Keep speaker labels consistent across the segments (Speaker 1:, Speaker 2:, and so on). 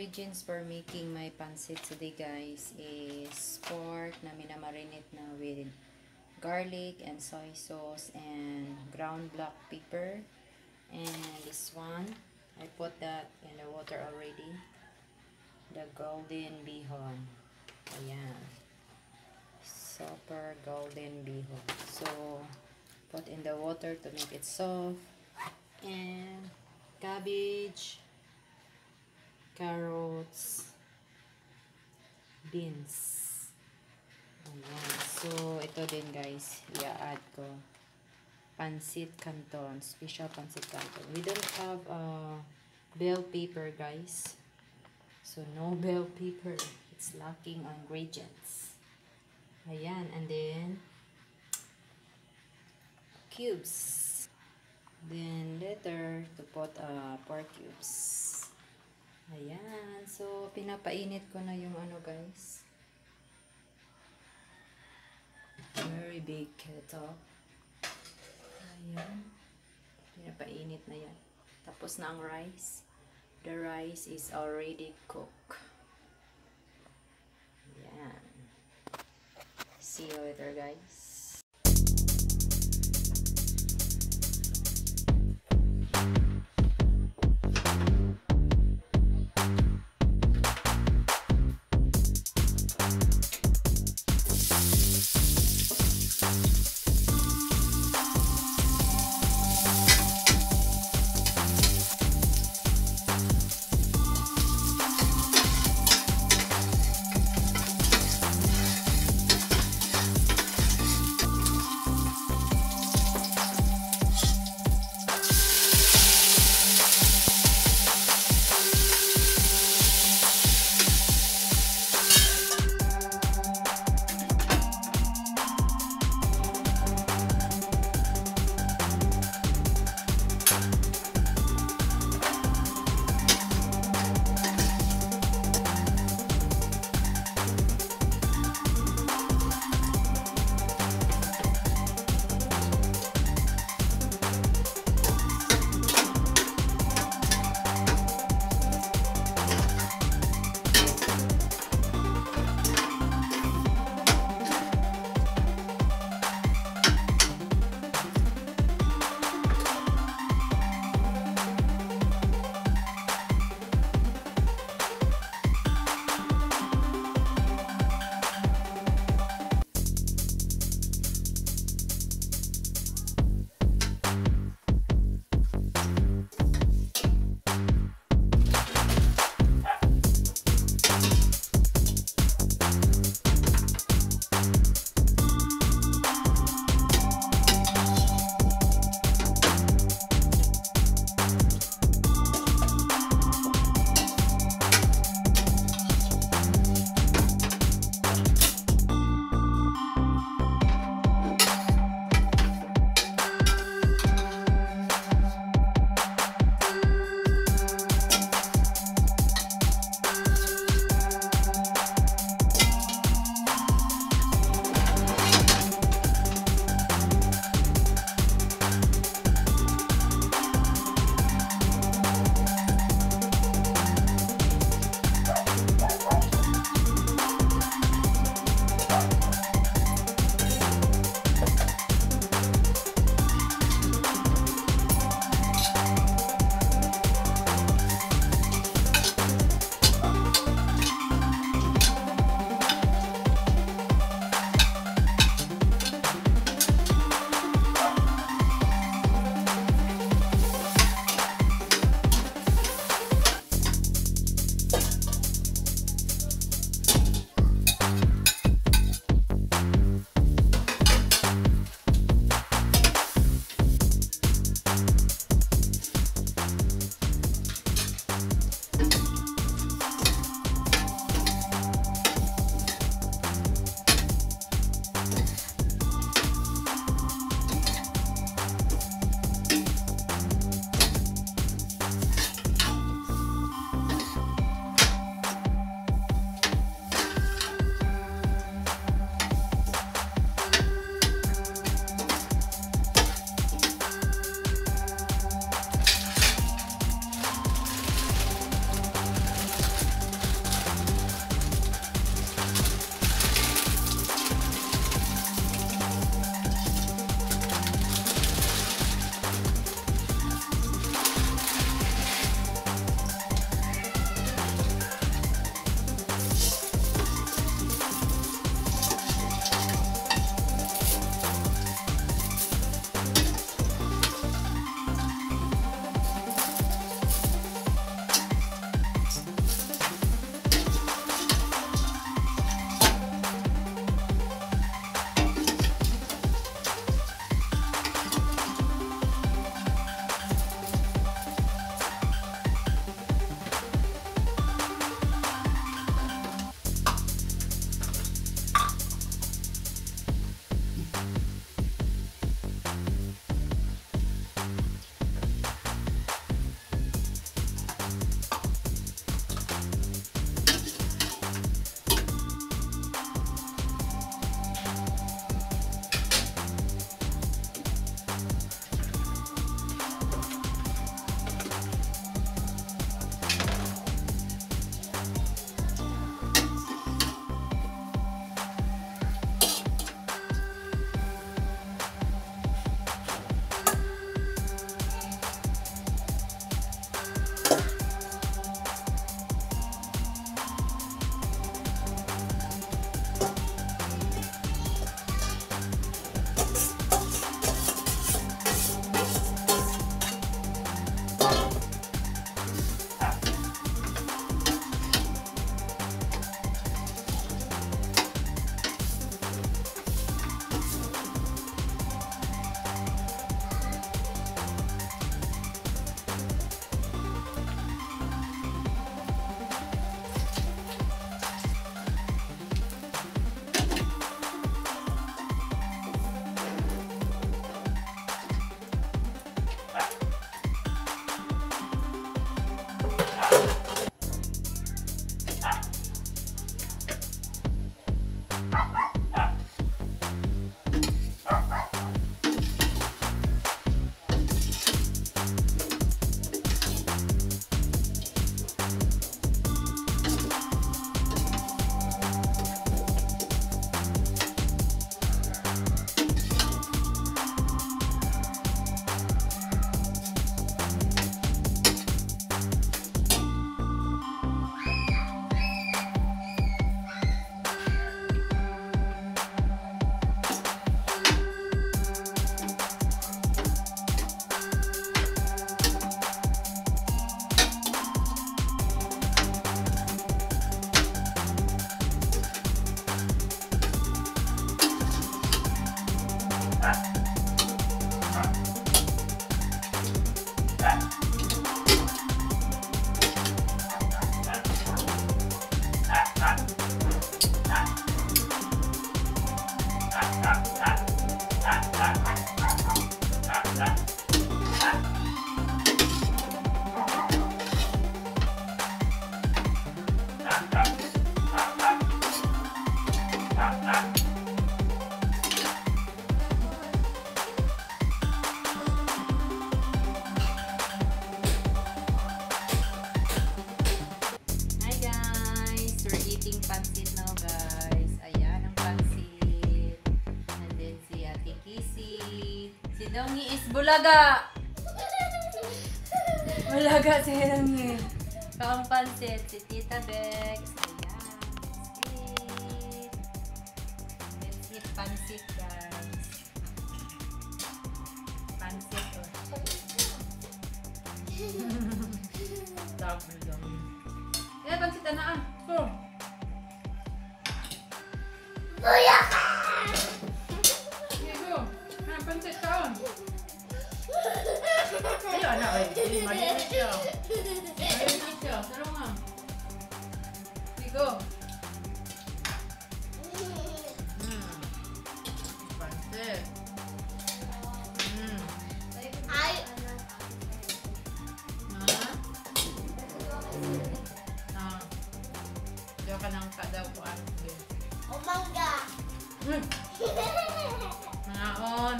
Speaker 1: ingredients for making my pancit today, guys, is pork na minamarinate na with garlic and soy sauce and ground black pepper. And this one, I put that in the water already. The golden bihon. Ayan. Super golden bihon. So, put in the water to make it soft. And cabbage, carrots, beans. Ayan. So, ito din, guys. I-add ko. Pancit Canton. Special Pancit Canton. We don't have bell pepper, guys. So, no bell pepper. It's lacking on ingredients. Ayan. And then, cubes. Then, later, to put pork cubes. Ayan. So, pinapainit ko na yung ano, guys. Very big kettle. Ayan. Pinapainit na yan. Tapos na ang rice. The rice is already cooked. Ayan. See you later, guys. Pancit now, guys. Ayan ang pancit. And then si Ate Kissy. Si Dongyi is bulaga. Bulaga si Dongyi. Kaong pancit. Si Tita Bex. Ayan. Pancit. Let's eat pancit, guys. Pancit. Double Dongyi. Ayan, pancit na ah. So. Pancit kaon. Ayo anak oi. Maliit siya. Maliit siya. Sarap nga. Go. Pancit. Ay. Diyo ka nang kadaw ko ano.
Speaker 2: Umangga.
Speaker 1: Ngaon.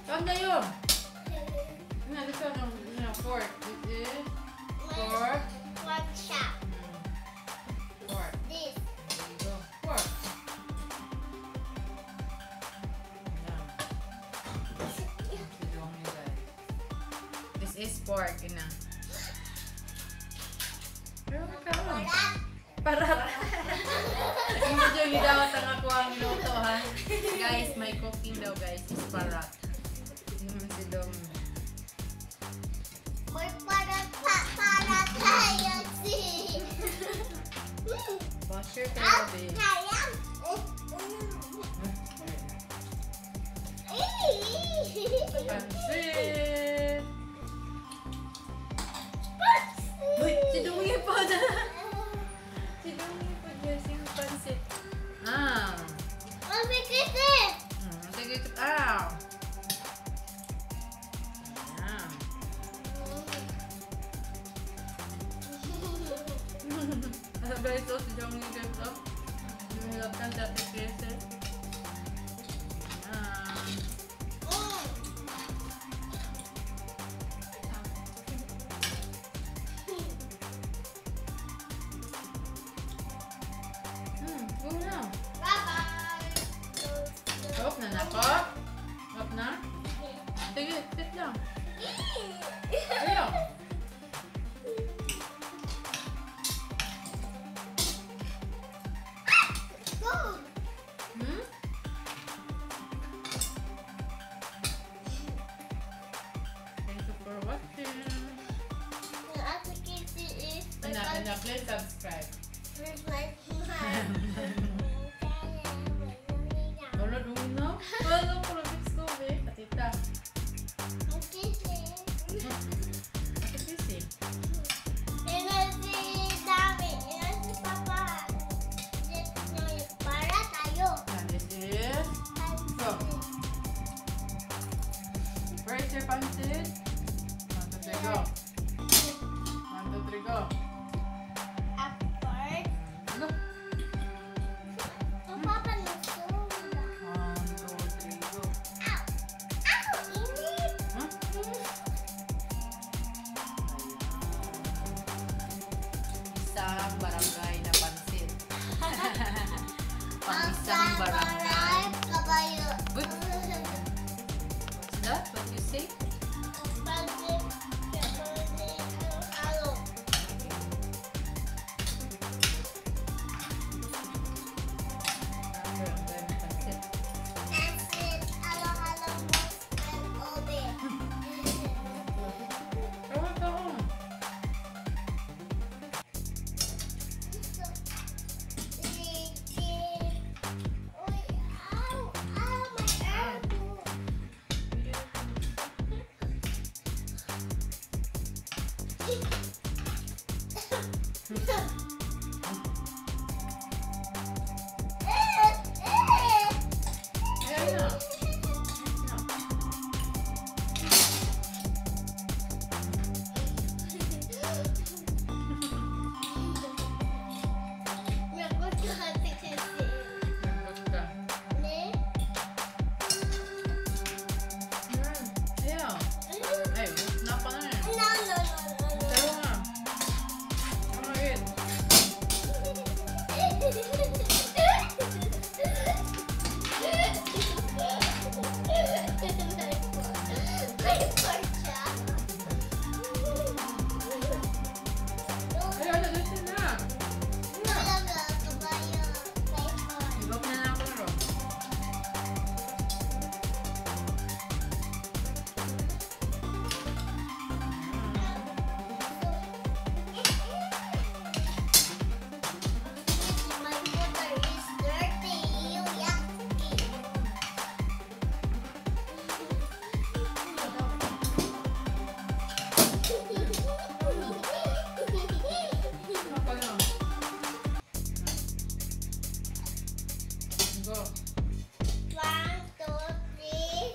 Speaker 1: Saan na yun? This one is pork. This is pork.
Speaker 2: Pork chop.
Speaker 1: Pork.
Speaker 2: This.
Speaker 1: There you go. Pork. This is pork. Ina. Parat. Hindi daw ang ako ang minuto ha. Guys, may cooking daw guys. Is parat. Si Dong.
Speaker 2: May parat tayo si.
Speaker 1: Wash your tabi. Pansit. Uy, si Dongyi po na. Si Dongyi po dyan yung pansit.
Speaker 2: Mabikit eh.
Speaker 1: Sige, aw. Ayan. Ano guys, so si Dongyi guys, oh. Lumilapkan sa ating kisses. Ayan. Go na.
Speaker 2: Bye-bye.
Speaker 1: Stop na nako. Stop na. Sige, sit lang. Ayaw.
Speaker 2: Go.
Speaker 1: Thank you for watching. Please subscribe. Wala doon na. Wala ko lang gusto eh. Katita. Ate Kissy. And this is go. Where's your pancit? 1, 2, 3, go. 1, 2, 3, go. Go. 1, 2, 3, go. Isang barangay na pansit. Pang-isang barangay. Good. What's that? What you say? Go.
Speaker 2: 1, 2, 3.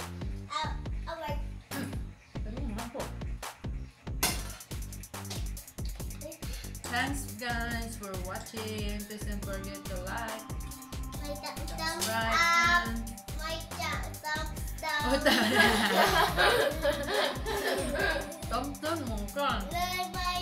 Speaker 2: Wait.
Speaker 1: Thanks guys for watching. Please don't forget to like,
Speaker 2: My thumbs
Speaker 1: subscribe,
Speaker 2: up.
Speaker 1: and
Speaker 2: My thumbs
Speaker 1: oh,
Speaker 2: down.
Speaker 1: Tom mo ka.
Speaker 2: Goodbye.